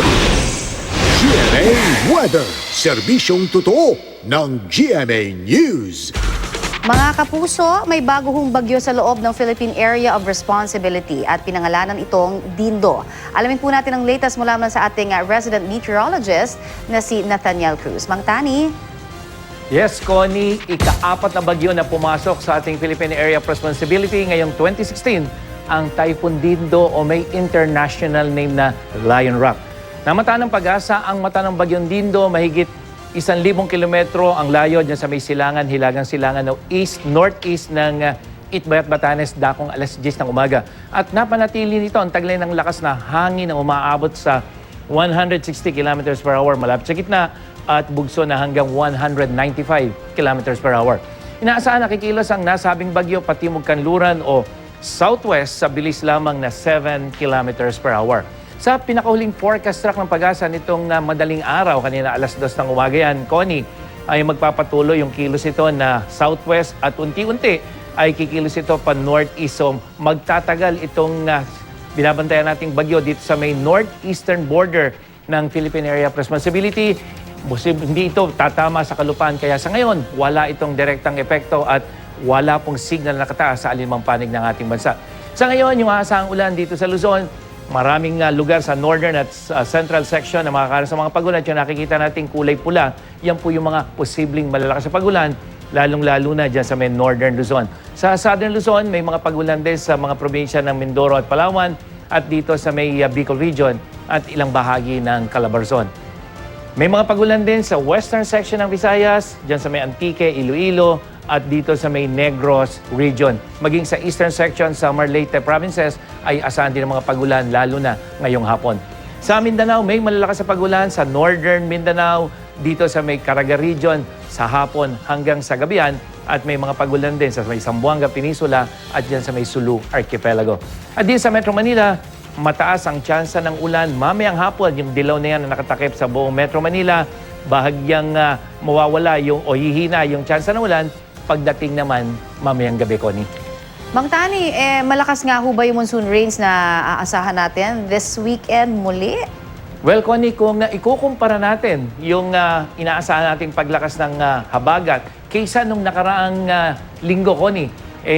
GMA Weather, serbisyong totoo ng GMA News. Mga kapuso, may bago hong bagyo sa loob ng Philippine Area of Responsibility at pinangalanan itong Dindo. Alamin po natin ang latest mula sa ating resident meteorologist na si Nathaniel Cruz. Mang Tani. Yes, Connie, ika-4 na bagyo na pumasok sa ating Philippine Area of Responsibility ngayong 2016, ang Typhoon Dindo o may international name na Lion Rock. Namata ng Pag-asa ang mata ng bagyong Dindo, mahigit 1,000 kilometro ang layo dyan sa may silangan, hilagang silangan o northeast ng Itbayat, Batanes, dakong alas 10 ng umaga. At napanatili nito ang taglay ng lakas na hangin na umaabot sa 160 km per hour malapit sa gitna at bugso na hanggang 195 km per hour. Inaasahan na kikilos ang nasabing bagyo patimog kanluran o southwest sa bilis lamang na 7 km per hour. Sa pinakahuling forecast track ng Pag-asa nitong madaling araw, kanina alas 2 ng umaga yan, Connie, ay magpapatuloy yung kilos ito na southwest at unti-unti ay kikilos ito pa northeast. So magtatagal itong binabantayan nating bagyo dito sa may northeastern border ng Philippine Area of Responsibility. Hindi ito tatama sa kalupaan, kaya sa ngayon wala itong direktang epekto at wala pong signal na nakataas sa alinmang panig ng ating bansa. Sa ngayon, yung aasahang ulan dito sa Luzon, maraming lugar sa northern at central section na makakaroon sa mga pagulan. Yung nakikita nating kulay pula, yan po yung mga posibleng malalakas sa pagulan, lalong-lalo na dyan sa may northern Luzon. Sa southern Luzon, may mga pagulan din sa mga probinsya ng Mindoro at Palawan at dito sa may Bicol region at ilang bahagi ng Calabarzon. May mga pagulan din sa western section ng Visayas, dyan sa may Antique, Iloilo, at dito sa may Negros region. Maging sa eastern section sa Leyte provinces ay asahan din ng mga pagulan lalo na ngayong hapon. Sa Mindanao, may malalakas sa pagulan sa northern Mindanao, dito sa may Caraga region sa hapon hanggang sa gabihan at may mga pagulan din sa may Zamboanga Peninsula at dyan sa may Sulu Archipelago. At din sa Metro Manila, mataas ang tsansa ng ulan mamayang hapon. Yung dilaw na yan na nakatakip sa buong Metro Manila, bahagyang mawawala o hihina yung tsansa ng ulan pagdating naman mamayang gabi, Connie. Mang Tani, malakas nga ho ba yung monsoon rains na aasahan natin this weekend muli? Well, Connie, kung ikukumpara natin yung inaasahan nating paglakas ng habagat kaysa nung nakaraang linggo, Connie,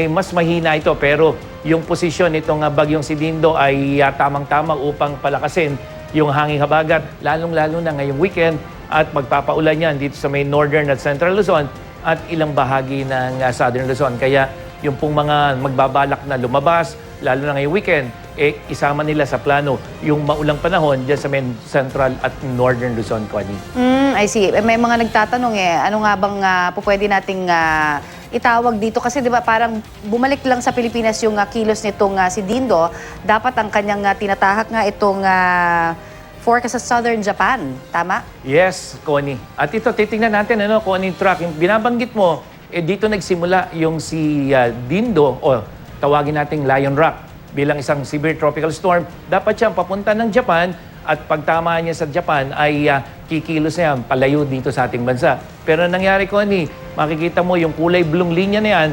mas mahina ito. Pero yung posisyon nitong bagyong si Dindo ay tamang-tama upang palakasin yung hanging habagat, lalong-lalo na ngayong weekend at magpapaulan yan dito sa may northern at central Luzon at ilang bahagi ng southern Luzon. Kaya yung pong mga magbabalak na lumabas, lalo na ngayong weekend, isama nila sa plano yung maulang panahon dyan sa main central at northern Luzon, Connie. I see. May mga nagtatanong ano nga bang pwede nating itawag dito? Kasi di ba parang bumalik lang sa Pilipinas yung kilos nitong si Dindo. Dapat ang kanyang tinatahak nga itong forecast sa southern Japan. Tama? Yes, Connie. At ito, titingnan natin, Connie Track. Yung binabanggit mo, dito nagsimula yung si Dindo, o tawagin nating Lion Rock, bilang isang severe tropical storm. Dapat siyang papunta ng Japan at pagtama niya sa Japan ay kikilos niya palayo dito sa ating bansa. Pero nangyari, Connie, makikita mo yung kulay blue linya na yan,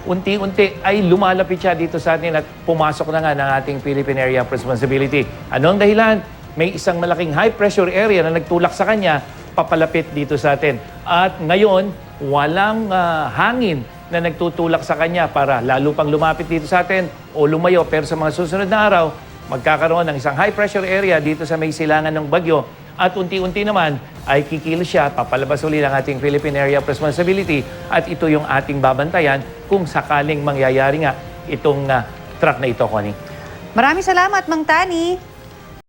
unti-unti ay lumalapit siya dito sa atin at pumasok na nga ng ating Philippine Area of Responsibility. Ano ang dahilan? May isang malaking high pressure area na nagtulak sa kanya papalapit dito sa atin. At ngayon, walang hangin na nagtutulak sa kanya para lalo pang lumapit dito sa atin o lumayo. Pero sa mga susunod na araw, magkakaroon ng isang high pressure area dito sa may silangan ng bagyo at unti-unti naman ay kikilos siya, papalabas uli ng ating Philippine Area of Responsibility at ito yung ating babantayan kung sakaling mangyayari nga itong track na ito, Connie. Maraming salamat, Mang Tani.